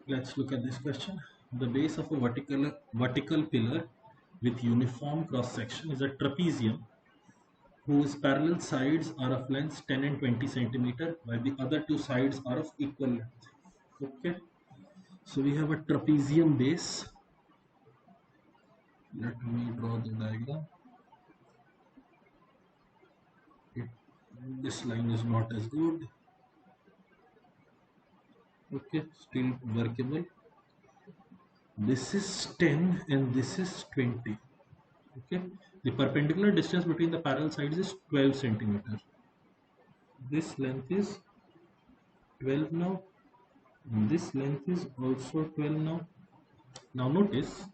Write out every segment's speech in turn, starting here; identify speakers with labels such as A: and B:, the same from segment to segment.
A: Let's look at this question. The base of a vertical pillar with uniform cross section is a trapezium whose parallel sides are of lengths 10 and 20 centimeter, while the other two sides are of equal length. Okay, so we have a trapezium base. Let me draw the diagram. This line is not as good. Okay, still workable. This is 10 and this is 20. Okay, the perpendicular distance between the parallel sides is 12 centimeters. This length is 12 now, and this length is also 12 now. Now notice,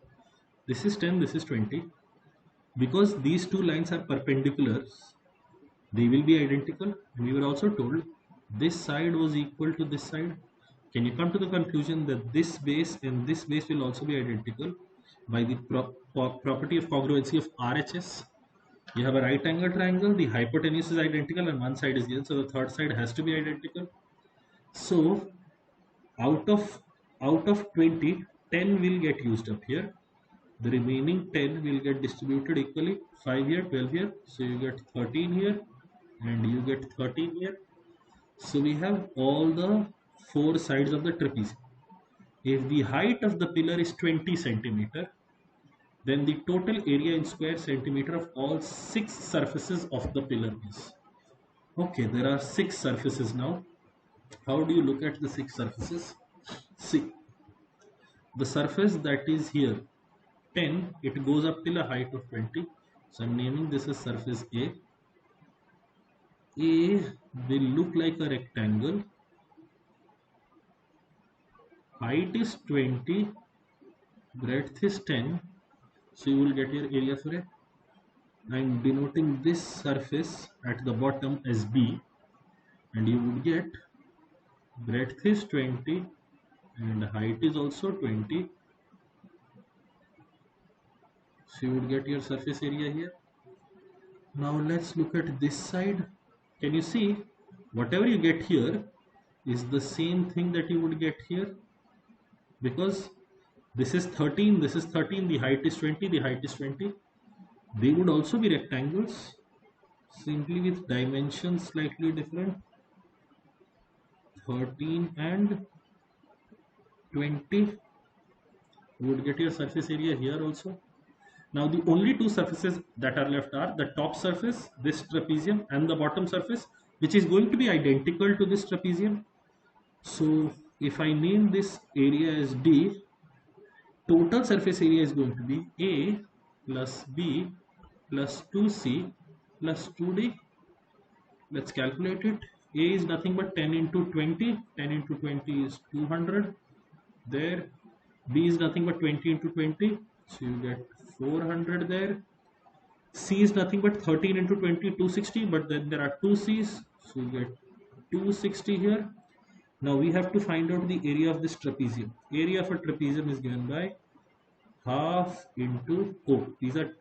A: this is 10, this is 20. Because these two lines are perpendiculars, they will be identical. And we were also told this side was equal to this side. Can you come to the conclusion that this base and this base will also be identical by the property of congruency of RHS? You have a right angle triangle, the hypotenuse is identical and one side is given, so the third side has to be identical. So out of 20, 10 will get used up here. The remaining 10 will get distributed equally, 5 here, 12 here, so you get 13 here and you get 13 here. So we have all the four sides of the trapezium. If the height of the pillar is 20 centimeter, then the total area in square centimeter of all 6 surfaces of the pillar is. Okay, there are 6 surfaces now. How do you look at the 6 surfaces? See, the surface that is here 10, it goes up till a height of 20. So I'm naming this as surface A. A will look like a rectangle. Height is 20, breadth is 10. So you will get your area for it. I'm denoting this surface at the bottom as B, and you would get breadth is 20 and height is also 20. So you would get your surface area here. Now let's look at this side. Can you see whatever you get here is the same thing that you would get here, because this is 13, this is 13, the height is 20, the height is 20. They would also be rectangles, simply with dimensions slightly different. 13 and 20. You would get your surface area here also. Now the only two surfaces that are left are the top surface, this trapezium, and the bottom surface, which is going to be identical to this trapezium. So if I name this area as D, total surface area is going to be A plus B plus 2C plus 2D. Let's calculate it. A is nothing but 10 into 20. 10 into 20 is 200. There. B is nothing but 20 into 20. So you get 400 there. C is nothing but 13 into 20, 260. But then there are two C's. So you get 260 here. Now we have to find out the area of this trapezium. Area of a trapezium is given by half into O. These are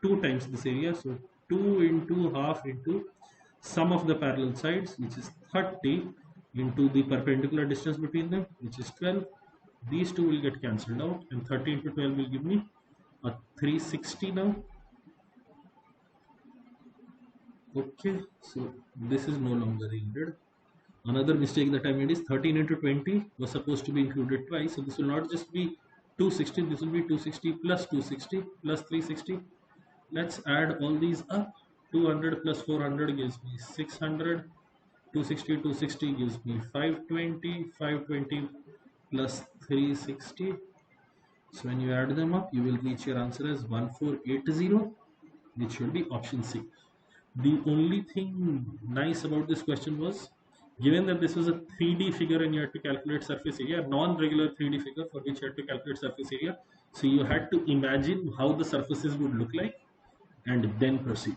A: 2 times this area. So 2 into half into sum of the parallel sides, which is 30, into the perpendicular distance between them, which is 12. These two will get cancelled out, and 30 into 12 will give me a 360 now. Okay, so this is no longer yielded. Another mistake that I made is 13 into 20 was supposed to be included twice, so this will not just be 260, this will be 260 plus 260 plus 360. Let's add all these up. 200 plus 400 gives me 600. 260, 260 gives me 520. 520 plus 360. So when you add them up, you will reach your answer as 1480, which should be option C. The only thing nice about this question was, given that this was a 3D figure and you had to calculate surface area, non-regular 3D figure for which you had to calculate surface area, so you had to imagine how the surfaces would look like and then proceed.